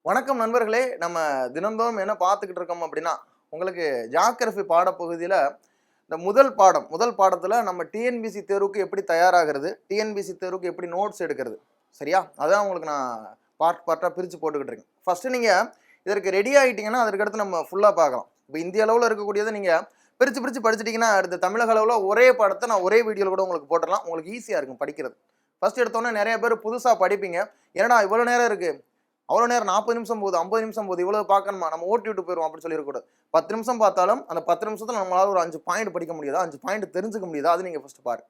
வணக்கம் நண்பர்களே. நம்ம தினந்தோறும் என்ன பார்த்துக்கிட்டு இருக்கோம் அப்படின்னா, உங்களுக்கு ஜியோகிராஃபி பாடப்பகுதியில் இந்த முதல் பாடத்தில் நம்ம டிஎன்பிசி தேர்வுக்கு எப்படி தயாராகிறது, டிஎன்பிசி தேர்வுக்கு எப்படி நோட்ஸ் எடுக்கிறது, சரியா? அதான் உங்களுக்கு நான் பார்ட்டாக பிரித்து போட்டுக்கிட்டு இருக்கேன். ஃபஸ்ட்டு நீங்கள் இதற்கு ரெடி ஆகிட்டீங்கன்னா அதற்கடுத்து நம்ம ஃபுல்லாக பார்க்கலாம். இப்போ இந்திய அளவில் இருக்கக்கூடியதை நீங்கள் பிரித்து படிச்சுட்டிங்கன்னா அடுத்த தமிழக அளவில் ஒரே பாடத்தை நான் ஒரே வீடியோவில் கூட உங்களுக்கு போட்டுடலாம். உங்களுக்கு ஈஸியாக இருக்கும் படிக்கிறது. ஃபஸ்ட் எடுத்தோன்னே நிறைய பேர் புதுசாக படிப்பீங்க. ஏன்னா இவ்வளோ நேரம் இருக்குது, அவ்வளோ நேரம் 40 நிமிஷம் போகுது, 50 நிமிஷம் போகுது, இவ்வளோ பார்க்கணுமா, நம்ம ஓட்டி விட்டு போயிடுவோம் அப்படின்னு சொல்லியிருக்கூடாது. 10 நிமிஷம் பார்த்தாலும் அந்த 10 நிமிஷத்தில் நம்மளால் ஒரு 5 பாயிண்ட் படிக்க முடியாதா, 5 பாயிண்ட் தெரிஞ்சுக்க முடியாதா, அது நீங்கள் ஃபஸ்ட்டு பாரு.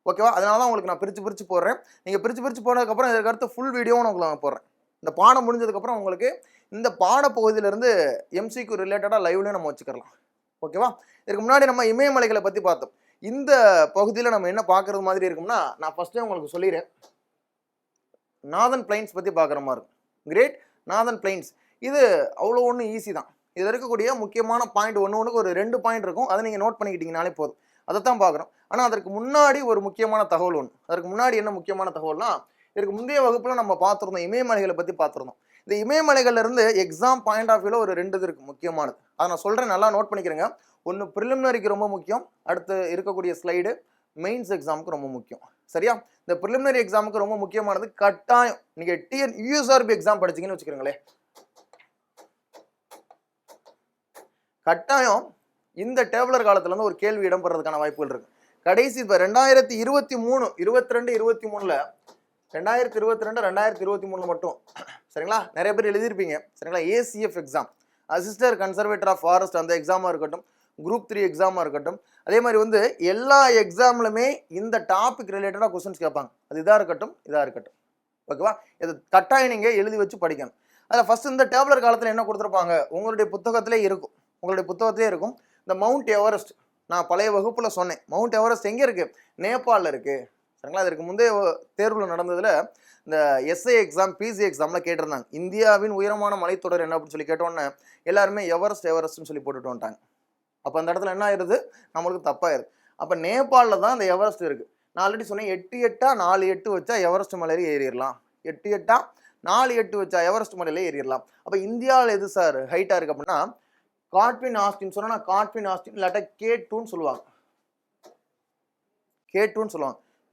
ஓகேவா? அதனால தான் உங்களுக்கு நான் பிரித்து போடுறேன். நீங்கள் பிரித்து போனதுக்கப்புறம் இதற்கு அடுத்து ஃபுல் வீடியோவும் உங்களுக்கு நான் போடுறேன். இந்த பாடம் முடிஞ்சதுக்கப்புறம் உங்களுக்கு இந்த பாடப்பகுதியிலேருந்து எம்சிக்கு ரிலேட்டடாக லைவ்லேயும் நம்ம வச்சுக்கலாம். ஓகேவா? இதுக்கு முன்னாடி நம்ம இமயமலைகளை பற்றி பார்த்தோம். இந்த பகுதியில் நம்ம என்ன பார்க்குறது மாதிரி இருக்கும்னா, நான் ஃபஸ்ட்டே உங்களுக்கு சொல்லிடுறேன். நார்தன் பிளைன்ஸ் பற்றி பார்க்குற மாதிரி இருக்கும். கிரேட் நார்தன் பிளைன்ஸ் இது அவ்வளோ ஒன்றும் ஈஸி தான். இதில் இருக்கக்கூடிய முக்கியமான பாயிண்ட் ஒன்றுக்கு ஒரு 2 பாயிண்ட் இருக்கும். அதை நீங்கள் நோட் பண்ணிக்கிட்டீங்கனாலே போதும். அதை தான் பார்க்குறோம். ஆனால் அதற்கு முன்னாடி ஒரு முக்கியமான தகவல் ஒன்று. அதற்கு முன்னாடி என்ன முக்கியமான தகவல்னா, இதற்கு முந்தைய வகுப்பில் நம்ம பார்த்துருந்தோம், இமயமலைகளை பற்றி பார்த்துருந்தோம். இந்த இமயமலைகள்லேருந்து எக்ஸாம் பாயிண்ட் ஆஃப் வியூவில் ஒரு 2 இது இருக்குது முக்கியமானது. அதை நான் சொல்கிறேன், நல்லா நோட் பண்ணிக்கிறேங்க. ஒன்று ப்ரிலிமினரிக்கு ரொம்ப முக்கியம், அடுத்து இருக்கக்கூடிய ஸ்லைடு மெயின்ஸ் எக்ஸாமுக்கு ரொம்ப முக்கியம். சரியா? இந்த ப்ரிலிமினரி எக்ஸாமுக்கு ரொம்ப முக்கியமானது கட்டாயம் நீங்கள் யூஎஸ்ஆர்பி எக்ஸாம் படிச்சிங்கன்னு வச்சுக்கிறீங்களே, கட்டாயம் இந்த டேபிளர் காலத்துலேருந்து ஒரு கேள்வி இடம்பெறதுக்கான வாய்ப்புகள் இருக்குது. கடைசி இப்போ 2023 22 23 2022 மட்டும் சரிங்களா, நிறைய பேர் எழுதியிருப்பீங்க சரிங்களா. ACF exam, assistant conservator of forest, அந்த எக்ஸாமாக இருக்கட்டும், குரூப் 3 எக்ஸாமாக இருக்கட்டும், அதே மாதிரி எல்லா எக்ஸாம்லுமே இந்த டாபிக் ரிலேட்டடாக கொஸ்டின்ஸ் கேட்பாங்க. அது இதாக இருக்கட்டும். ஓகேவா? இது கட்டாயம் நீங்கள் எழுதி வச்சு படிக்கணும். அதில் ஃபஸ்ட்டு இந்த டேபிளர் காலத்தில் என்ன கொடுத்துருப்பாங்க, உங்களுடைய புத்தகத்திலே இருக்கும். இந்த மவுண்ட் எவரெஸ்ட், நான் பழைய வகுப்பில் சொன்னேன். மவுண்ட் எவரெஸ்ட் எங்கே இருக்குது? நேபாளில் இருக்குது. சரிங்களா? அதற்கு முந்தைய தேர்வில் நடந்ததில் இந்த எஸ்ஐ எக்ஸாம், பிசி எக்ஸாமில் கேட்டிருந்தாங்க, இந்தியாவின் உயரமான மலைத்தொடர் என்ன அப்படின்னு சொல்லி கேட்டோன்னே எல்லாருமே எவரெஸ்ட்னு சொல்லி போட்டுட்டு வந்துட்டாங்க. அப்போ அந்த இடத்துல என்ன ஆயிடுது, நம்மளுக்கு தப்பாயிருது. அப்போ நேபாளில் தான் இந்த எவரெஸ்ட் இருக்குது. நான் ஆல்ரெடி சொன்னேன், 8 வச்சா எவரெஸ்ட் மலையில ஏறிடலாம். 8 வச்சா எவரெஸ்ட் மலையில ஏறிடலாம். அப்போ இந்தியாவில் எது சார் ஹைட்டாக இருக்குது அப்படின்னா, காட்வின் ஆஸ்டின் சொன்னால் காட்வின் ஆஸ்டின் இல்லாட்டா K2ன்னு சொல்லுவாங்க.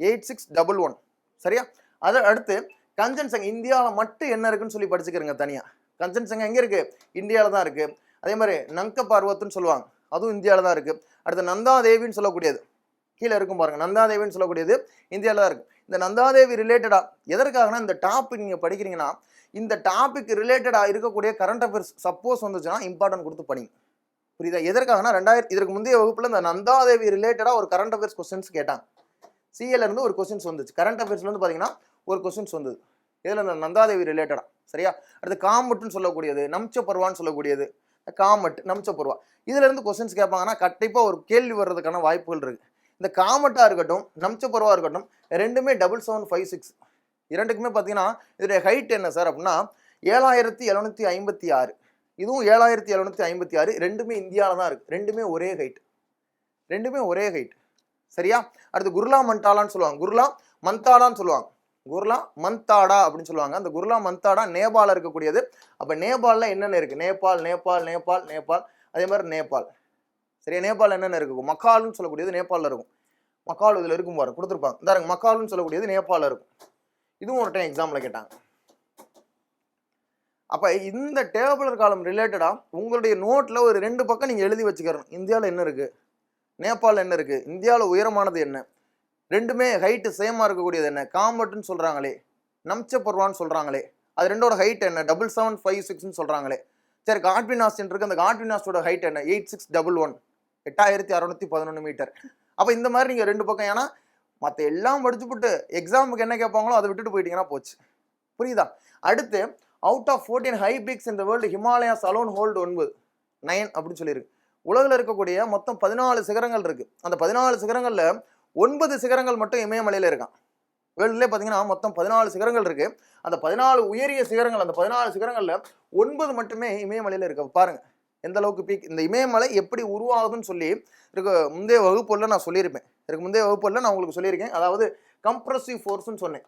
8611. சரியா? அதை அடுத்து கஞ்சன்சங்கா, இந்தியாவில் மட்டும் என்ன இருக்குன்னு சொல்லி படிச்சுக்கிறேங்க தனியாக. கஞ்சன்சங்கா எங்கே இருக்குது? இந்தியாவில் தான் இருக்குது. அதே மாதிரி நங்க பார்வத்துன்னு சொல்லுவாங்க, அதுவும் இந்தியாவில் தான் இருக்குது. அடுத்து நந்தாதேவின்னு சொல்லக்கூடியது கீழே இருக்கும் பாருங்க, நந்தாதேவின்னு சொல்லக்கூடியது இந்தியாவில் தான் இருக்குது. இந்த நந்தாதேவி ரிலேட்டடாக எதற்காகனா, இந்த டாபிக் நீங்கள் படிக்கிறீங்கன்னா இந்த டாபிக் ரிலேட்டடாக இருக்கக்கூடிய கரண்ட் அஃபேர்ஸ் சப்போஸ் வந்துச்சுன்னா இம்பார்ட்டன்ட் கொடுத்து படிங்க. புரியுதா? எதற்காகனா, இதற்கு முந்தைய வகுப்பில் இந்த நந்தாதேவி ரிலேட்டடாக ஒரு கரண்ட் அஃபேர்ஸ் கொஸ்டின்ஸ் கேட்டாங்க. சிஎல்லேருந்து ஒரு கொஸ்டின்ஸ் வந்துச்சு. கரண்ட் அஃபேர்ஸ்லேருந்து பார்த்தீங்கன்னா ஒரு கொஸ்டின்ஸ் வந்தது இதில் இந்த நந்தாதேவி ரிலேட்டடாக. சரியா? அடுத்து காமட்டுன்னு சொல்லக்கூடியது, நம்சபர்வான்னு சொல்லக்கூடியது, காமட், நம்சபர்வா, இதிலேருந்து கொஸ்டின்ஸ் கேட்பாங்கன்னா கண்டிப்பாக ஒரு கேள்வி வர்றதுக்கான வாய்ப்புகள் இருக்குது. இந்த காமட்டாக இருக்கட்டும், நம்சபர்வா இருக்கட்டும், ரெண்டுமே 7756. இரண்டுக்குமே பார்த்தீங்கன்னா இதோடைய ஹைட் என்ன சார் அப்படின்னா 7756. இதுவும் 7756. ரெண்டுமே இந்தியாவில் தான் இருக்குது. ரெண்டுமே ஒரே ஹைட். சரியா? அடுத்து குர்லா மந்தாடான்னு சொல்லுவாங்க, குர்லா மந்தாடா அப்படின்னு சொல்லுவாங்க. அந்த குர்லா மந்தாடா நேபாளில் இருக்கக்கூடியது. அப்போ நேபாளில் என்னென்ன இருக்குது? நேபாள், அதே மாதிரி நேபாள். சரியா? நேபாளில் என்னென்ன இருக்கும்? மக்கால்னு சொல்லக்கூடியது நேபாளில் இருக்கும். மக்கால் இதில் இருக்கும் பாரு, கொடுத்துருப்பாங்க. இந்த மக்கால்னு சொல்லக்கூடியது நேபாளில் இருக்கும். இதுவும் ஒரு டைம் எக்ஸாமில் கேட்டாங்க. அப்போ இந்த டேபிளர் காலம் ரிலேட்டடாக உங்களுடைய நோட்டில் ஒரு 2 பக்கம் நீங்கள் எழுதி வச்சுக்கிறோம். இந்தியாவில் என்ன இருக்குது, நேபாளில் என்ன இருக்குது, இந்தியாவில் உயரமானது என்ன, ரெண்டுமே ஹைட்டு சேமாக இருக்கக்கூடியது என்ன, காமட்டுன்னு சொல்கிறாங்களே, நம்சபர்வான்னு சொல்கிறாங்களே, அது ரெண்டோட ஹைட் என்ன, 7756ன்னு சொல்கிறாங்களே. சரி, காட்வின் ஆஸ்டின் இருக்குது, அந்த காட்வின் ஆஸ்டோட ஹைட் என்ன, 8611, 8611 மீட்டர். அப்போ இந்த மாதிரி நீங்கள் 2 பக்கம், ஏன்னா மற்ற எல்லாம் படிச்சுப்புட்டு எக்ஸாமுக்கு என்ன கேட்பாங்களோ அதை விட்டுட்டு போயிட்டீங்கன்னா போச்சு. புரியுதா? அடுத்து அவுட் ஆஃப் 14 ஹை பீக்ஸ் இந்த வேர்ல்டு ஹிமாலயாஸ் அலோன் ஹோல்டு 9 அப்படின்னு சொல்லியிருக்கு. உலகில் இருக்கக்கூடிய மொத்தம் 14 சிகரங்கள் இருக்குது. அந்த 14 சிகரங்களில் 9 சிகரங்கள் மட்டும் இமயமலையில் இருக்கான். வேர்ல்டுலேயே பார்த்தீங்கன்னா மொத்தம் 14 சிகரங்கள் இருக்குது. அந்த 14 உயரிய சிகரங்கள், அந்த 14 சிகரங்களில் 9 மட்டுமே இமயமலையில் இருக்கு. பாருங்கள் எந்த அளவுக்கு பீக். இந்த இமயமலை எப்படி உருவாகுதுன்னு சொல்லி முந்தைய வகுப்புல நான் சொல்லியிருப்பேன். முந்தைய வகுப்புல நான் உங்களுக்கு சொல்லியிருக்கேன். அதாவது கம்ப்ரசிவ் ஃபோர்ஸ்ன்னு சொன்னேன்.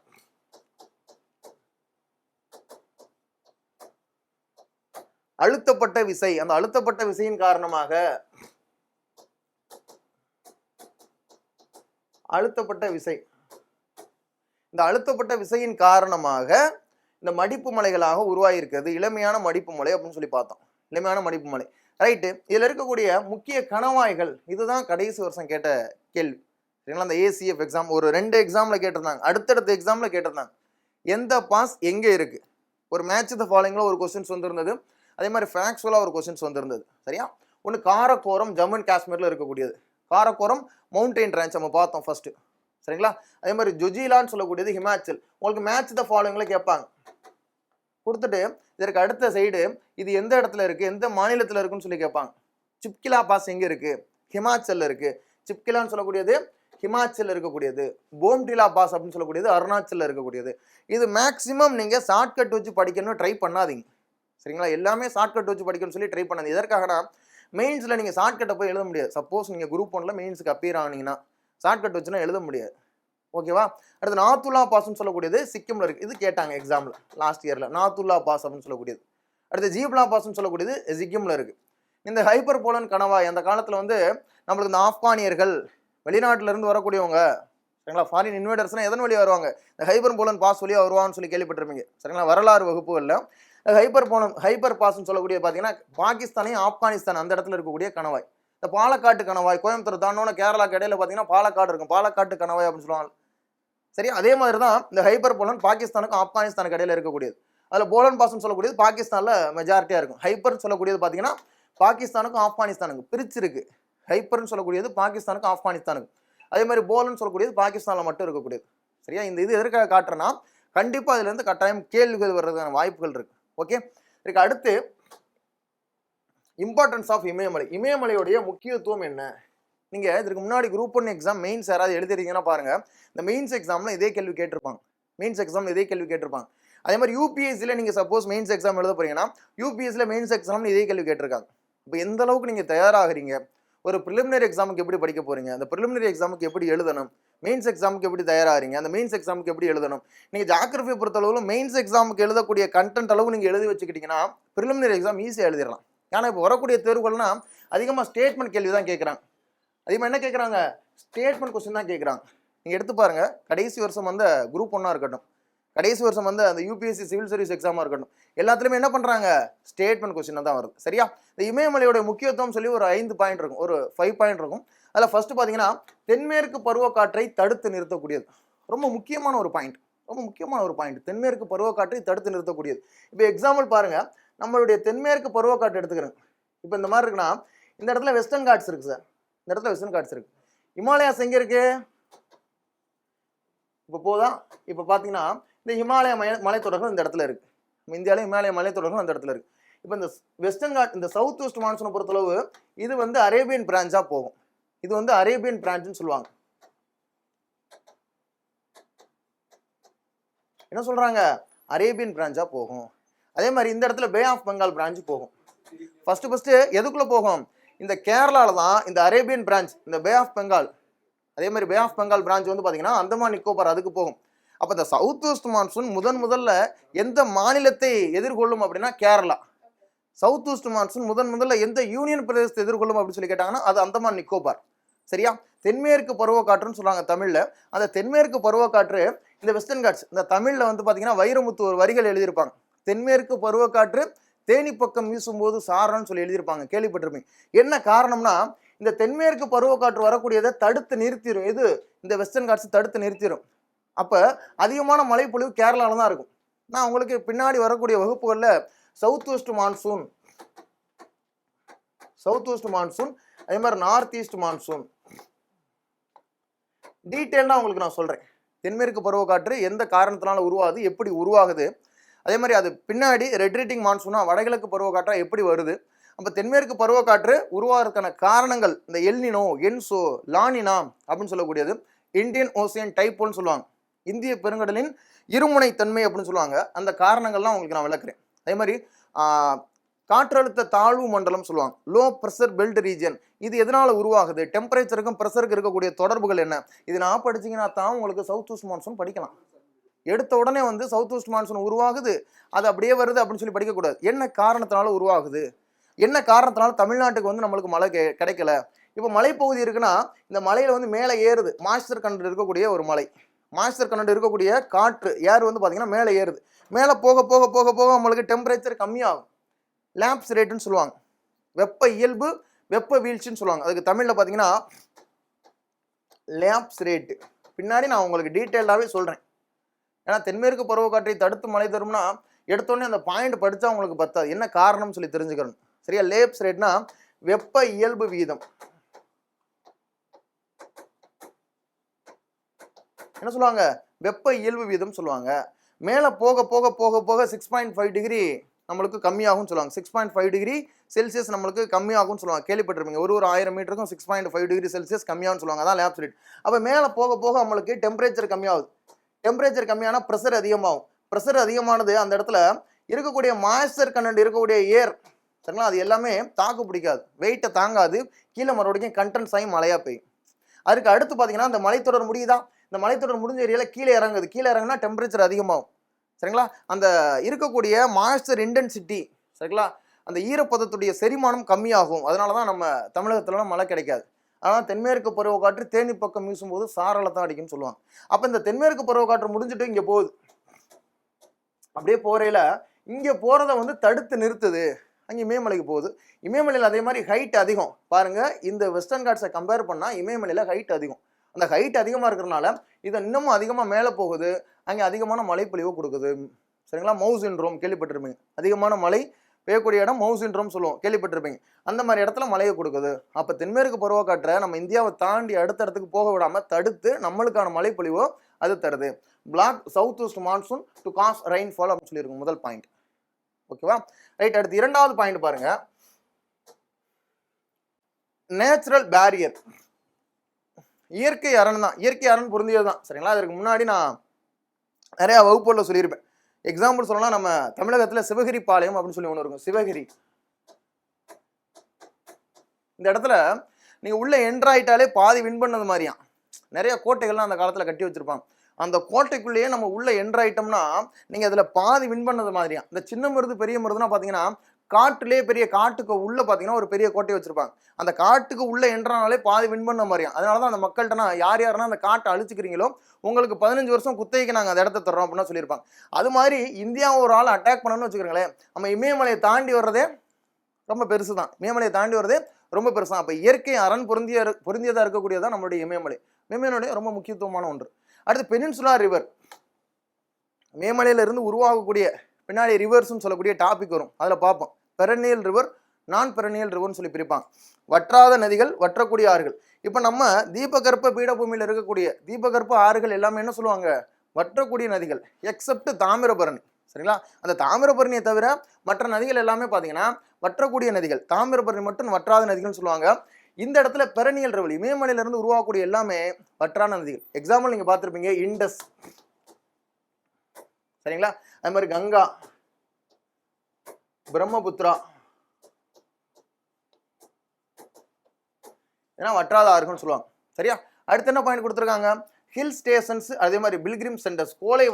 அழுத்தப்பட்ட விசை, அந்த அழுத்தப்பட்ட விசையின் காரணமாக அழுத்தப்பட்ட விசை, இந்த அழுத்தப்பட்ட விசையின் காரணமாக இந்த மடிப்பு மலைகளாக உருவாகியிருக்கிறது. இளமையான மடிப்பு மலை அப்படின்னு சொல்லி பார்த்தோம். இளமையான மடிப்பு மலை, ரைட்டு. இதுல இருக்கக்கூடிய முக்கிய கணவாய்கள், இதுதான் கடைசி வருஷம் கேட்ட கேள்வி. சரிங்களா? அந்த ஏசிஎஃப் எக்ஸாம் ஒரு 2 எக்ஸாம்ல கேட்டிருந்தாங்க, அடுத்தடுத்த எக்ஸாம்ல கேட்டிருந்தாங்க. எந்த பாஸ் எங்க இருக்கு, ஒரு மேட்ச் த ஃபாலோயிங்ல ஒரு கொஸ்டின்ஸ் வந்திருந்தது. அதே மாதிரி ஃபேக்சுவலா ஒரு கொஸ்டின்ஸ் வந்திருந்தது. சரியா? ஒன்று காரக்கோரம் ஜம்மு அண்ட் காஷ்மீர்ல இருக்கக்கூடியது. காரக்கோரம் மவுண்டைன் ரேஞ்ச் நம்ம பார்த்தோம் ஃபர்ஸ்ட். சரிங்களா? அதே மாதிரி ஜொஜிலான்னு சொல்லக்கூடியது ஹிமாச்சல். உங்களுக்கு மேட்ச் த ஃபாலோயிங்ல கேட்பாங்க, கொடுத்துட்டு இதற்கு அடுத்த சைடு இது எந்த இடத்துல இருக்கு, எந்த மாநிலத்தில் இருக்குன்னு சொல்லி கேட்பாங்க. சிப்கிலா பாஸ் எங்க இருக்கு, ஹிமாச்சல்ல இருக்கு. சிப்கிலான்னு சொல்லக்கூடியது ஹிமாச்சல் இருக்கக்கூடியது. போம்டிலா பாஸ் அப்படின்னு சொல்லக்கூடியது அருணாச்சல்ல இருக்கக்கூடியது. இது மேக்சிமம் நீங்க ஷார்ட்கட் வச்சு படிக்கணும்னு ட்ரை பண்ணாதீங்க. சரிங்களா? எல்லாமே ஷார்ட்கட் வச்சு படிக்கணும்னு சொல்லி ட்ரை பண்ணாதீங்க. எதற்காகனா மெயின்ஸ்ல நீங்க ஷார்ட்கட்டை போய் எழுத முடியாது. சப்போஸ் நீங்க குரூப் 1ல மெயின்ஸுக்கு அப்பியர் ஆனீங்கன்னா ஷார்ட்கட் வச்சுனா எழுத முடியாது. ஓகேவா? அடுத்து நாத்துல்லா பாஸ்ன்னு சொல்லக்கூடியது சிக்கிம்ல இருக்கு. இது கேட்டாங்க எக்ஸாம்ல லாஸ்ட் இயர்ல, நாத்துல்லா பாஸ் அப்படின்னு சொல்லக்கூடியது. அடுத்து ஜீப்லா பாஸ்ன்னு சொல்லக்கூடியது சிக்கிம்ல இருக்கு. இந்த ஹைப்பர் போலன் கணவாய் அந்த காலத்துல வந்து நம்மளுக்கு இந்த ஆப்கானியர்கள், வெளிநாட்டுல இருந்து வரக்கூடியவங்க, சரிங்களா, ஃபாரின் இன்வைடர்ஸ்னா எதன் வழியா வருவாங்க, இந்த ஹைப்பர் போலன் பாஸ் வழியா வருவான்னு சொல்லி கேள்விப்பட்டிருப்பீங்க. சரிங்களா? வரலாறு வகுப்புகள்ல ஹைப்பர் பாஸ்ன்னு சொல்லக்கூடிய பார்த்தீங்கன்னா பாகிஸ்தானையும் ஆப்கானிஸ்தான் அந்த இடத்துல இருக்கக்கூடிய கணவாய். இந்த பாலக்காட்டு கணவாய், கோயம்புத்தூர் தாண்டோன்னு கேரளாக்கு இடையில பார்த்தீங்கன்னா பாலக்காடு இருக்கும், பாலக்காட்டு கணவாய் அப்படின்னு சொல்லுவாங்க. சரி, அதே மாதிரி தான் இந்த ஹைப்பர் போலன் பாகிஸ்தானுக்கும் ஆப்கானிஸ்தானுக்கு இடையில இருக்கக்கூடியது. அதில் போலன் பாஸ்ன்னு சொல்லக்கூடியது பாகிஸ்தானில் மெஜாரிட்டியாக இருக்கும். ஹைப்பர் சொல்லக்கூடியது பார்த்தீங்கன்னா பாகிஸ்தானுக்கும் ஆப்கானிஸ்தானுக்கும் பிரிச்சிருக்கு. ஹைப்பர்னு சொல்லக்கூடியது பாகிஸ்தானுக்கும் ஆப்கானிஸ்தானுக்கும், அதே மாதிரி போலன்னு சொல்லக்கூடியது பாகிஸ்தானில் மட்டும் இருக்கக்கூடியது. சரியா? இந்த இது எதற்காக காட்டுறேன்னா கண்டிப்பாக இதுலேருந்து கட்டாயம் கேள்விகள் வர்றதுக்கான வாய்ப்புகள் இருக்கு. ஓகே, இதுக்கு அடுத்து இம்பார்ட்டன்ஸ் ஆஃப் இமயமலை. இமயமலையுடைய முக்கியத்துவம் என்ன? நீங்க இதுக்கு முன்னாடி குரூப் 1 எக்ஸாம் மெயின்ஸ் யாராவது எழுதிருக்கீங்கன்னா பாருங்க, இந்த மெயின்ஸ் எக்ஸாம்ல இதே கேள்வி கேட்டிருப்பாங்க. மெயின்ஸ் எக்ஸாம்ல இதே கேள்வி கேட்டிருப்பாங்க. அதே மாதிரி யூபிஎஸ்சியில் நீங்க சப்போஸ் மெயின்ஸ் எக்ஸாம் எழுத போறீங்கன்னா யூபிஎஸ்சியில் மெயின்ஸ் எக்ஸாம்ல இதே கேள்வி கேட்டிருக்காங்க. இப்போ எந்த அளவுக்கு நீங்க தயாராகிறீங்க, ஒரு ப்ரிலிமினரி எக்ஸாமுக்கு எப்படி படிக்க போறீங்க, அந்த ப்ரிலிமினரி எக்ஸாமுக்கு எப்படி எழுதணும், மெயின்ஸ் எக்ஸாமுக்கு எப்படி தயாராகிறீங்க, அந்த மெயின்ஸ் எக்ஸாமுக்கு எப்படி எழுதணும். நீங்க ஜியோகிராஃபி பொறுத்தளவு மெயின்ஸ் எக்ஸாமுக்கு எழுதக்கூடிய கண்டென்ட் அளவு நீங்க எழுதி வச்சுக்கிட்டீங்கன்னா ப்ரிலிமினரி எக்ஸாம் ஈஸியாக எழுதிடலாம். ஏன்னா இப்போ வரக்கூடிய தேர்வுகள்னா அதிகமாக ஸ்டேட்மெண்ட் கேள்வி தான் கேட்குறாங்க. அதிகமாக என்ன கேட்குறாங்க, ஸ்டேட்மெண்ட் கொஸ்டின் தான் கேட்குறாங்க. நீங்கள் எடுத்து பாருங்க, கடைசி வருஷம் வந்து குரூப் 1 இருக்கட்டும், கடைசி வருஷம் வந்து அந்த யூபிஎஸ்சி சிவில் சர்வீஸ் எக்ஸாமாக இருக்கட்டும், எல்லாத்துலேயுமே என்ன பண்ணுறாங்க, ஸ்டேட்மெண்ட் கொஸ்டின் தான் வருது. சரியா? இந்த இமயமலையோட முக்கியத்துவம் சொல்லி ஒரு 5 பாயிண்ட் இருக்கும், ஒரு 5 பாயிண்ட் இருக்கும். அதில் ஃபர்ஸ்ட் பார்த்தீங்கன்னா தென்மேற்கு பருவக்காற்றை தடுத்து நிறுத்தக்கூடியது. ரொம்ப முக்கியமான ஒரு பாயிண்ட், ரொம்ப முக்கியமான ஒரு பாயிண்ட், தென்மேற்கு பருவக்காற்றை தடுத்து நிறுத்தக்கூடியது. இப்போ எக்ஸாம்பிள் பாருங்க, நம்மளுடைய தென்மேற்கு பருவக்காற்று எடுத்துக்கிறேன். இப்போ இந்த மாதிரி இருக்குன்னா இந்த இடத்துல வெஸ்டர்ன் காட்ஸ் இருக்கு சார், இந்த இடத்துல வெஸ்டர்ன் காட்ஸ் இருக்கு. இமாலயாஸ் எங்க இருக்கு, இப்போ போதா, இப்போ பார்த்தீங்கன்னா இந்த ஹிமாலய மலைத்தொடர்கள் இந்த இடத்துல இருக்கு. இந்தியாவில இமாலய மலைத்தொடர்கள் அந்த இடத்துல இருக்கு. இப்போ இந்த வெஸ்டர்ன் காட், இந்த சவுத் வெஸ்ட் மான்சூனை பொறுத்தளவு இது வந்து அரேபியன் பிரான்ச்சா போகும். இது வந்து அரேபியன் பிரான்ச்னு சொல்லுவாங்க. என்ன சொல்றாங்க, அரேபியன் பிரான்ச்சா போகும். அதே மாதிரி இந்த இடத்துல பே ஆஃப் பெங்கால் பிரான்ச் போகும். ஃபர்ஸ்ட் எதுக்குள்ள போகும், இந்த கேரளால தான் இந்த அரேபியன் பிரான்ச், இந்த பே ஆஃப் பெங்கால். அதே மாதிரி பே ஆஃப் பெங்கால் பிரான்ச் வந்து பாத்தீங்கன்னா அந்தமான் நிக்கோபார் அதுக்கு போகும். அப்ப இந்த சவுத் வெஸ்ட் மான்சூன் முதல்ல எந்த மாநிலத்தை எதிர்கொள்ளும் அப்படின்னா கேரளா. சவுத் வெஸ்ட் மான்சூன் முதல்ல எந்த யூனியன் பிரதேசத்தை எதிர்கொள்ளும் அப்படின்னு சொல்லி கேட்டாங்கன்னா அது அந்தமான் நிக்கோபார். சரியா? தென்மேற்கு பருவக்காற்றுன்னு சொல்றாங்க தமிழ்ல. அந்த தென்மேற்கு பருவக்காற்று இந்த வெஸ்டர்ன் காட்ஸ், இந்த தமிழ்ல வந்து பாத்தீங்கன்னா வைரமுத்து ஒரு வரிகள் எழுதியிருப்பாங்க. தென்மேற்கு பருவக்காற்று தேனி பக்கம் வீசும்போது சாரன்னு சொல்லி எழுதியிருப்பாங்க, கேள்விப்பட்டிருப்பீங்க. என்ன காரணம்னா இந்த தென்மேற்கு பருவக்காற்று வரக்கூடியதை தடுத்து நிறுத்திடும். இது இந்த வெஸ்டர்ன் காட்ஸ் தடுத்து நிறுத்திடும். அப்ப அதிகமான மழைப்பொழிவு கேரளால தான் இருக்கும். நான் உங்களுக்கு பின்னாடி வரக்கூடிய வகுப்புகள்ல சவுத் வெஸ்ட் மான்சூன், அதே மாதிரி நார்த் ஈஸ்ட் மான்சூன் டீட்டெயிலாக உங்களுக்கு நான் சொல்றேன். தென்மேற்கு பருவக்காற்று எந்த காரணத்தினால உருவாகுது, எப்படி உருவாகுது, அதே மாதிரி அது பின்னாடி ரெட்ரேட்டிங் மான்சூனா வடகிழக்கு பருவக்காற்றா எப்படி வருது. அப்போ தென்மேற்கு பருவக்காற்று உருவாகிறதுக்கான காரணங்கள் இந்த எல்னினோ, என்சோ, லானினா அப்படின்னு சொல்லக்கூடியது, இந்தியன் ஓசியன் டைப்போல்னு சொல்லுவாங்க, இந்திய பெருங்கடலின் இருமுனை தன்மை அப்படின்னு சொல்லுவாங்க. அந்த காரணங்கள்லாம் உங்களுக்கு நான் விளக்குறேன். அதே மாதிரி காற்றழுத்த தாழ்வு மண்டலம் சொல்லுவாங்க, லோ ப்ரெஷர் பெல்ட் ரீஜன். இது எதனால உருவாகுது, டெம்பரேச்சருக்கும் ப்ரெஷருக்கு இருக்கக்கூடிய தொடர்புகள் என்ன, இது நான் படிச்சீங்கன்னா தான் உங்களுக்கு சவுத் வெஸ்ட் மான்சூன் படிக்கலாம். எடுத்த உடனே வந்து சவுத் வெஸ்ட் மான்சூன் உருவாகுது, அது அப்படியே வருது அப்படின்னு சொல்லி படிக்கக்கூடாது. என்ன காரணத்தினால உருவாகுது, என்ன காரணத்தினால தமிழ்நாட்டுக்கு வந்து நம்மளுக்கு மழை கிடைக்கல. இப்போ மலைப்பகுதி இருக்குன்னா இந்த மலையில வந்து மேலே ஏறுது, மாய்ஸ்சர் கண்டென்ட் இருக்கக்கூடிய ஒரு மலை, மாய்ஸ்சர் கண்டென்ட் இருக்கக்கூடிய காற்று ஏர் வந்து பார்த்தீங்கன்னா மேலே ஏறுது. மேலே போக போக போக போக நம்மளுக்கு டெம்பரேச்சர் கம்மியாகும். லேப்ஸ் ரேட்டுன்னு சொல்லுவாங்க, வெப்ப இயல்பு வெப்ப வீழ்ச்சின்னு சொல்லுவாங்க. அதுக்கு தமிழில் பார்த்தீங்கன்னா லேப்ஸ் ரேட்டு. பின்னாடி நான் உங்களுக்கு டீட்டெயிலாகவே சொல்கிறேன். ஏன்னா தென்மேற்கு பருவக்காற்றை தடுத்து மழை தரும்னா எடுத்தோடனே அந்த பாயிண்ட் படித்தா உங்களுக்கு பத்தாது, என்ன காரணம்னு சொல்லி தெரிஞ்சுக்கணும். சரியா? லேப்ஸ் ரேட்னா வெப்ப இயல்பு வீதம். என்ன சொல்லுவாங்க? வெப்ப இயல்பு வீதம் சொல்லுவாங்க. மேலே போக போக போக போக 6.5 டிகிரி நம்மளுக்கு கம்மியாகும்னு சொல்லுவாங்க. 6.5 டிகிரி செல்சியஸ் நம்மளுக்கு கம்மியாகும்னு சொல்லுவாங்க, கேள்விப்பட்டிருப்பீங்க. ஒரு 1000 மீட்டருக்கும் 6.5 டிகிரி செல்சியஸ் கம்மியாகும்னு சொல்லுவாங்க, அதான் லேப்ஸ் ரேட். அப்போ மேலே போக போக நம்மளுக்கு டெம்பரேச்சர் கம்மியாகுது. டெம்பரேச்சர் கம்மியான ப்ரெஷர் அதிகமாகும். ப்ரெஷர் அதிகமானது அந்த இடத்துல இருக்கக்கூடிய மாய்ஸ்சர் கண்டென்ட் இருக்கக்கூடிய ஏர், சரிங்களா, அது எல்லாமே தாக்கு பிடிக்காது, வெயிட்டை தாங்காது, கீழே மறுபடியும் கண்டென்ஸ் ஆகி மழையாக பெய்யும். அதுக்கு அடுத்து பார்த்தீங்கன்னா இந்த மலைத்தொடர் முடியுதா, இந்த மலைத்தொடர் முடிஞ்ச ஏரியாவில் கீழே இறங்குது, கீழே இறங்குனா டெம்பரேச்சர் அதிகமாகும். சரிங்களா? அந்த இருக்கக்கூடிய மாய்ஸ்சர் இன்டென்சிட்டி, சரிங்களா, அந்த ஈரப்பதத்துடைய செரிமானம் கம்மியாகும். அதனால தான் நம்ம தமிழகத்துலலாம் மழை கிடைக்காது. ஆனால் தென்மேற்கு பருவக்காற்று தேனி பக்கம் வீசும்போது சாரலை தான் அடிக்கும்னு சொல்லுவாங்க. அப்போ இந்த தென்மேற்கு பருவக்காற்று முடிஞ்சுட்டு இங்கே போகுது, அப்படியே போறையில இங்கே போகிறத வந்து தடுத்து நிறுத்துது, அங்கே இமயமலைக்கு போகுது. இமயமலையில் அதே மாதிரி ஹைட் அதிகம் பாருங்க. இந்த வெஸ்டர்ன் காட்ஸை கம்பேர் பண்ணால் இமயமலையில் ஹைட் அதிகம். அந்த ஹைட் அதிகமாக இருக்கிறனால இது இன்னமும் அதிகமாக மேலே போகுது, அங்கே அதிகமான மழைப்பொழிவு கொடுக்குது. சரிங்களா? மவுஸ் சிண்ட்ரோம் கேள்விப்பட்டிருப்பீங்க, அதிகமான மழை பெய்யக்கூடிய இடம் மவுஸ் சிண்ட்ரோம் சொல்லுவோம், கேள்விப்பட்டிருப்பீங்க. அந்த மாதிரி இடத்துல மழையை கொடுக்குது. அப்போ தென்மேற்கு பருவக்காற்றை நம்ம இந்தியாவை தாண்டி அடுத்த இடத்துக்கு போக விடாமல் தடுத்து நம்மளுக்கான மழைப்பொழிவோ அது தருது. Block south west monsoon to cause rainfall அப்படின்னு சொல்லியிருக்கும் முதல் பாயிண்ட். ஓகேவா? ரைட். அடுத்து இரண்டாவது பாயிண்ட் பாருங்க, நேச்சுரல் பேரியர். இயற்கை அரண் தான், இயற்கை அரண் பொருந்தியது தான். சரிங்களா? அதற்கு முன்னாடி நான் நிறைய வகுப்புகளில் சொல்லியிருப்பேன். எக்ஸாம்பிள் சொல்லலாம், நம்ம தமிழகத்தில் சிவகிரி பாளையம் அப்படின்னு சொல்லி ஒன்று இருக்கும். சிவகிரி இந்த இடத்துல நீங்கள் உள்ள என்ட்ராயிட்டாலே பாதி வின் பண்ணது மாதிரியா நிறைய கோட்டைகள்லாம் அந்த காலத்தில் கட்டி வச்சிருப்பாங்க. அந்த கோட்டைக்குள்ளேயே நம்ம உள்ள என்ட்ராயிட்டோம்னா நீங்கள் அதில் பாதி வின் பண்ணது மாதிரியா. இந்த சின்ன மருது பெரிய மருதுன்னா பார்த்தீங்கன்னா காட்டுலேயே பெரிய காட்டுக்கு உள்ள பார்த்தீங்கன்னா ஒரு பெரிய கோட்டை வச்சிருப்பாங்க. அந்த காட்டுக்கு உள்ள என்ட்ரானாலே பாதி வின் பண்ண மாதிரியா. அதனால தான் அந்த மக்கள்கிட்ட யாருன்னா அந்த காட்டை அழிச்சுக்கிறீங்களோ உங்களுக்கு 15 வருஷம் குத்தகைக்கு நாங்கள் அந்த இடத்த தர்றோம் அப்படின்னு சொல்லியிருப்பாங்க. அது மாதிரி இந்தியாவை ஒரு ஆள் அட்டாக் பண்ணணும்னு வச்சுக்கிறீங்களேன், நம்ம இமயமலையை தாண்டி வர்றதே ரொம்ப பெருசு தான். இமயமலையை தாண்டி வர்றதே ரொம்ப பெருசு தான். அப்போ இயற்கை அரண் பொருந்தியதாக இருக்கக்கூடியதான் நம்மளுடைய இமயமலை. இமயமலையுடைய ரொம்ப முக்கியத்துவமான ஒன்று. அடுத்து பெனின்சுலா ரிவர். இமயமலையிலிருந்து உருவாகக்கூடிய பின்னாடி ரிவர்ஸ்ன்னு சொல்லக்கூடிய டாபிக் வரும், அதில் பார்ப்போம். பெரனியல் ரிவர், நான் பெரனியல் ரிவர்னு சொல்லி பிரிப்பாங்க. வற்றாத நதிகள், வற்றக்கூடிய ஆறுகள். இப்போ நம்ம தீபகற்ப பீடபூமியில் இருக்கக்கூடிய தீபகற்ப ஆறுகள் எல்லாமே என்ன சொல்லுவாங்க? வற்றக்கூடிய நதிகள், எக்ஸப்ட் தாமிரபரணி. சரிங்களா? அந்த தாமிரபரணியை தவிர மற்ற நதிகள் எல்லாமே பார்த்தீங்கன்னா வற்றக்கூடிய நதிகள். தாமிரபரணி மட்டும் வற்றாத நதிகள்னு சொல்லுவாங்க. இந்த இடத்துல பெரனியல் ரிவர், இமயமலையிலிருந்து உருவாகக்கூடிய எல்லாமே வற்றான நதிகள். எக்ஸாம்பிள் நீங்கள் பார்த்துருப்பீங்க, இண்டஸ். சரிங்களா? அது மாதிரி கங்கா, பிரம்மபுத்திரா, ஏன்னா வற்றாத ஆறுகள்னு சொல்லுவாங்க. சரியா? அடுத்து என்ன பாயிண்ட் கொடுத்துருக்காங்க? ஹில் ஸ்டேஷன்ஸ், அதே மாதிரி பில்கிரிம் சென்டர்ஸ், கோடை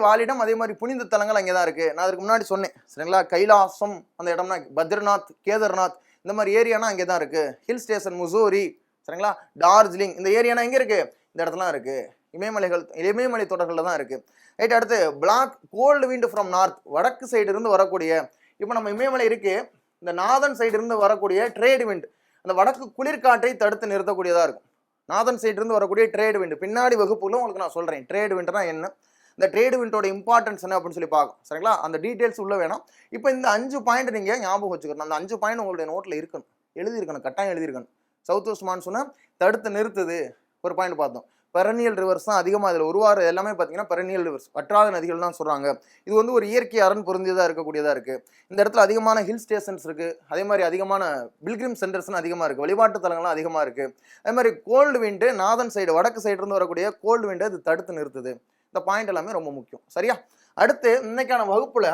வாழிடம், அதே மாதிரி புனித தலங்கள் அங்கே தான் இருக்குது. நான் அதுக்கு முன்னாடி சொன்னேன். சரிங்களா? கைலாசம் அந்த இடம்னா பத்ரிநாத், கேதார்நாத், இந்த மாதிரி ஏரியானா அங்கே தான் இருக்குது. ஹில் ஸ்டேஷன் முசோரி, சரிங்களா, டார்ஜிலிங், இந்த ஏரியானா எங்கே இருக்குது? இந்த இடத்துலாம் இருக்குது. இமயமலை தொடர்களில் தான் இருக்குது. ரைட். அடுத்து block cold wind from north, வடக்கு சைடு இருந்து வரக்கூடிய, இப்போ நம்ம இமயமலை இருக்குது, இந்த நார்தன் சைடு இருந்து வரக்கூடிய ட்ரேட் விண்ட், அந்த வடக்கு குளிர்காற்றை தடுத்து நிறுத்தக்கூடியதாக இருக்கும். நார்தன் சைடு இருந்து வரக்கூடிய ட்ரேட் விண்ட் பின்னாடி வகுப்புல உங்களுக்கு நான் சொல்கிறேன். ட்ரேட் விண்ட்னா என்ன, இந்த ட்ரேட் விண்டோட இம்பார்ட்டன்ஸ் என்ன அப்படின்னு சொல்லி பார்க்கும். சரிங்களா? அந்த டீட்டெயில்ஸ் உள்ள வேணும். இப்போ இந்த 5 பாயிண்ட் நீங்கள் ஞாபகம் வச்சுக்கணும். அந்த 5 பாயிண்ட் உங்களுடைய நோட்டில் இருக்கணும், எழுதியிருக்கணும், கட்டாயம் எழுதியிருக்கணும். சவுத் வெஸ்ட் மான்சூனை தடுத்து நிறுத்துது ஒரு பாயிண்ட் பார்த்தோம். பெரனியல் ரிவர்ஸ் தான் அதிகமாக இதில் உருவாறு எல்லாமே பார்த்தீங்கன்னா பெரனியல் ரிவர்ஸ், வற்றாத நதிகள் தான் சொல்கிறாங்க. இது வந்து ஒரு இயற்கை அரண் பொருந்தியதாக இருக்கக்கூடியதாக இருக்குது. இந்த இடத்துல அதிகமான ஹில் ஸ்டேஷன்ஸ் இருக்குது, அதே மாதிரி அதிகமான பில்கிரிம் சென்டர்ஸ்னு அதிகமாக இருக்குது, வழிபாட்டு தலங்கள்லாம் அதிகமாக இருக்குது. அதே மாதிரி கோல்டு விண்டு நார்தன் சைடு, வடக்கு சைடு இருந்து வரக்கூடிய கோல்டு விண்டு அது தடுத்து நிறுத்துது. இந்த பாயிண்ட் எல்லாமே ரொம்ப முக்கியம். சரியா? அடுத்து இன்னைக்கான வகுப்புல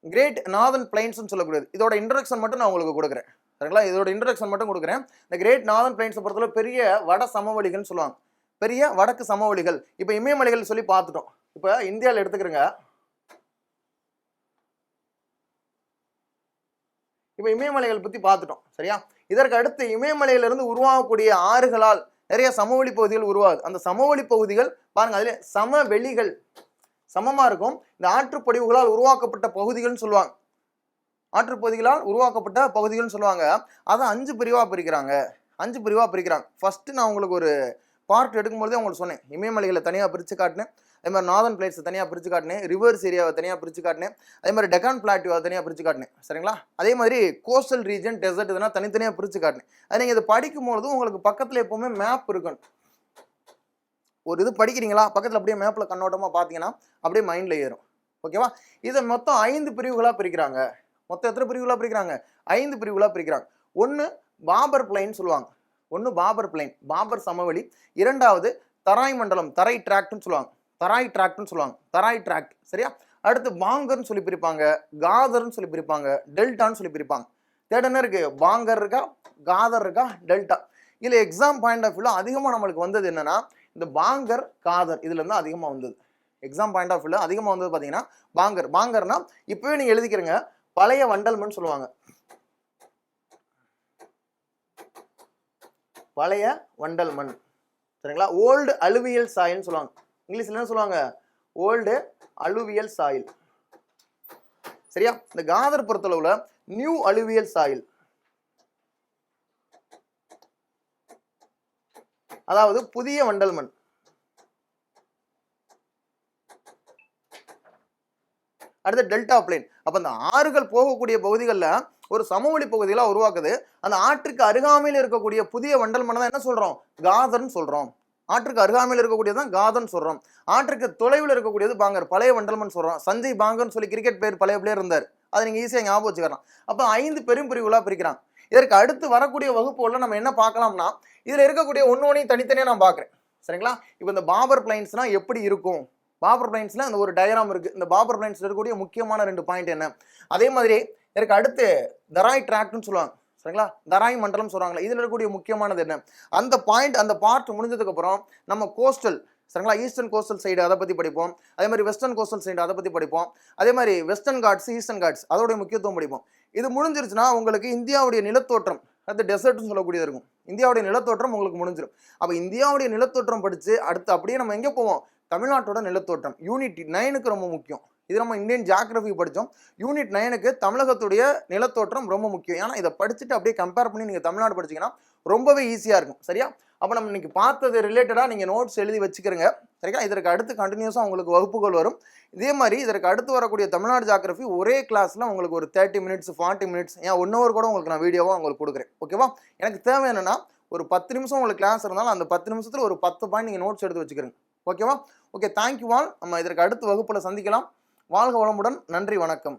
கிரேட் நார்தன் பிளைன்ஸ் சொல்லக்கூடியது, இதோட இன்ட்ரோடக்ஷன் மட்டும் நான் உங்களுக்கு கொடுக்குறேன். சரிங்களா? இதோட இன்ட்ரோடக்ஷன் மட்டும் கொடுக்குறேன். இந்த கிரேட் நார்தர்ன் பிளைன்ஸை பொறுத்தவரை பெரிய வட சமவெளிகள்னு சொல்லுவாங்க. பெரிய வடக்கு சமவெளிகள். இப்போ இமயமலைகள் சொல்லி பார்த்துட்டோம். இப்போ இந்தியாவில் எடுத்துக்கிறங்க. இப்போ இமயமலைகள் பற்றி பார்த்துட்டோம். சரியா? இதற்கு அடுத்து இமயமலையிலிருந்து உருவாகக்கூடிய ஆறுகளால் நிறைய சமவெளி பகுதிகள் உருவாகுது. அந்த சமவெளி பகுதிகள் பாருங்க, அதில் சமவெளிகள் சமமா இருக்கும். இந்த ஆற்றுப்படிவுகளால் உருவாக்கப்பட்ட பகுதிகள்னு சொல்லுவாங்க. ஆற்றுப்பகுதிகளால் உருவாக்கப்பட்ட பகுதிகள்னு சொல்லுவாங்க. அதை 5 பிரிவாக பிரிக்கிறாங்க. 5 பிரிவாக பிரிக்கிறாங்க. ஃபர்ஸ்ட் நான் உங்களுக்கு ஒரு பார்ட் எடுக்கும்போதே உங்களுக்கு சொன்னேன். இமயமலைகளை தனியாக பிரித்து காட்டினேன். அதே மாதிரி நார்தர்ன் பிளேட்ஸை தனியாக பிரித்து காட்டினேன். ரிவர்ஸ் ஏரியாவை தனியாக பிரித்து காட்டினேன். அதே மாதிரி டெக்கான் பிளாட்டியூவை தனியாக பிரித்து காட்டினேன். சரிங்களா? அதே மாதிரி கோஸ்டல் ரீஜன், டெசர்ட் இதெல்லாம் தனித்தனியாக பிரித்து காட்டினேன். அது நீங்கள் இதை படிக்கும்போது உங்களுக்கு பக்கத்தில் எப்போவுமே மேப் இருக்கணும். ஒரு இது படிக்கிறீங்களா, பக்கத்தில் அப்படியே மேப்பில் கண்ணோட்டமாக பார்த்தீங்கன்னா அப்படியே மைண்டில் ஏறும். ஓகேவா? இதை மொத்தம் 5 பிரிவுகளாக பிரிக்கிறாங்க. மொத்தம் எத்தனை பிரிவுகளாக பிரிக்கிறாங்க? 5 பிரிவுகளாக பிரிக்கிறாங்க. ஒன்று பாபர் பிளைன் சொல்லுவாங்க. ஒன்று பாபர் பிளைன், பாபர் சமவெளி. இரண்டாவது தராய் மண்டலம், தரை டிராக்ட்னு சொல்லுவாங்க. தராய் டிராக்ட்னு சொல்லுவாங்க. தராய் டிராக்ட். சரியா? அடுத்து பாங்கர்னு சொல்லி பிரிப்பாங்க, காதர்னு சொல்லி பிரிப்பாங்க, டெல்டான்னு சொல்லி பிரிப்பாங்க. தேர்ட் என்ன இருக்கு? பாங்கர் இருக்கா, காதர் இருக்கா, டெல்டா. இதில் எக்ஸாம் பாயிண்ட் ஆஃப் வியூவில் அதிகமாக நம்மளுக்கு வந்தது என்னன்னா இந்த பாங்கர், காதர் இதுல இருந்து அதிகமாக வந்தது. எக்ஸாம் பாயிண்ட் ஆஃப் வியூவில் அதிகமாக வந்தது பார்த்தீங்கன்னா பாங்கர். பாங்கர்னா இப்பவே நீங்க எழுதிக்கிறீங்க, பழைய வண்டல்மண் சொல்லுவாங்க. பழைய வண்டல் மண். சரிங்களா? ஓல்டு அலுவியல் சாயில்னு சொல்லுவாங்க. இங்கிலீஷ்ல என்ன சொல்லுவாங்க? Old alluvial soil. சரியா? இந்த காதர் பொறுத்தளவுல நியூ அலுவியல் சாயில், அதாவது புதிய வண்டல் மண். அடுத்து டெல்டா பிளைன். அப்ப அந்த ஆறுகள் போகக்கூடிய பகுதிகளில் ஒரு சமவெளி பகுதிகளாக உருவாக்குது. அந்த ஆற்றுக்கு அருகாமையில் இருக்கக்கூடிய புதிய வண்டல் மண்ணை தான் என்ன சொல்றோம்? காதர்னு சொல்றோம். ஆற்றுக்கு அருகாமையில் இருக்கக்கூடியதான் காதர்னு சொல்றோம். ஆற்றுக்கு தொலைவில் இருக்கக்கூடியது பாங்கர், பழைய வண்டல் மண் சொல்றோம். சஞ்சய் பாங்கர்னு சொல்லி கிரிக்கெட் பேர் பழைய பிளேயர் இருந்தார். அதை நீங்க ஈஸியாக ஞாபகம் வச்சுக்கலாம். அப்ப 5 பெரும் பிரிவுகளா பிரிக்கிறாங்க. இதற்கு அடுத்து வரக்கூடிய வகுப்புல நம்ம என்ன பார்க்கலாம்னா, இதுல இருக்கக்கூடிய ஒன்னொன்னையும் தனித்தனியா நான் பார்க்குறேன். சரிங்களா? இப்போ இந்த பாபர் பிளைன்ஸ்னா எப்படி இருக்கும்? பாபர் பிளைன்ஸ்ல அந்த ஒரு டயராம் இருக்கு. இந்த பாபர் பிளைன்ஸ்ல இருக்கக்கூடிய முக்கியமான 2 பாயிண்ட் என்ன? அதே மாதிரி இதற்கு அடுத்து தராய் டிராக்ட்னு சொல்லுவாங்க. சரிங்களா? தராய் மண்டலம் சொல்றாங்களா, இதுல இருக்கக்கூடிய முக்கியமானது என்ன? அந்த பாயிண்ட், அந்த பார்ட் முடிஞ்சதுக்கு அப்புறம் நம்ம கோஸ்டல், சரிங்களா, ஈஸ்டர்ன் கோஸ்டல் சைடு அதை பத்தி படிப்போம். அதே மாதிரி வெஸ்டர்ன் கோஸ்டல் சைடு அதை பத்தி படிப்போம். அதே மாதிரி வெஸ்டர்ன் காட்ஸ், ஈஸ்டர்ன் காட்ஸ் அதோடைய முக்கியத்துவம் படிப்போம். இது முடிஞ்சிருச்சுன்னா உங்களுக்கு இந்தியாவுடைய நிலத்தோற்றம், அடுத்து டெசர்ட்னு சொல்லக்கூடியது இருக்கும். இந்தியாவுடைய நிலத்தோற்றம் உங்களுக்கு முடிஞ்சிடும். அப்ப இந்தியாவுடைய நிலத்தோற்றம் படிச்சு அடுத்து அப்படியே நம்ம எங்க போவோம்? தமிழ்நாட்டோட நிலத்தோற்றம் யூனிட் 9க்கு ரொம்ப முக்கியம். இது நம்ம இந்தியன் ஜியாகிரபி படித்தோம். யூனிட் 9க்கு தமிழகத்துடைய நிலத்தோற்றம் ரொம்ப முக்கியம். ஏன்னா இதை படிச்சுட்டு அப்படியே கம்பேர் பண்ணி நீங்கள் தமிழ்நாடு படிச்சிங்கன்னா ரொம்பவே ஈஸியாக இருக்கும். சரியா? அப்போ நம்ம இன்னைக்கு பார்த்தது ரிலேட்டடாக நீங்கள் நோட்ஸ் எழுதி வச்சுக்கிறங்க. சரியா? இதற்கு அடுத்து கண்டினியூஸாக உங்களுக்கு வகுப்புகள் வரும். இதே மாதிரி இதற்கு அடுத்து வரக்கூடிய தமிழ்நாடு ஜியாகிரபி ஒரே கிளாஸில் உங்களுக்கு ஒரு 30 மினிட்ஸ் 40 மினிட்ஸ் ஏன் 1 hour கூட உங்களுக்கு நான் வீடியோவாக உங்களுக்கு கொடுக்குறேன். ஓகேவா? எனக்கு தேவை என்னன்னா ஒரு 10 நிமிஷம் உங்களுக்கு கிளாஸ் இருந்தாலும் அந்த 10 நிமிஷத்தில் ஒரு 10 பாயிண்ட் நீங்கள் நோட்ஸ் எடுத்து வச்சுக்கிறீங்க. ஓகேவா? Okay, thank you all. நம்ம இதற்கு அடுத்த வகுப்பில் சந்திக்கலாம். வாழ்க வளமுடன். நன்றி, வணக்கம்.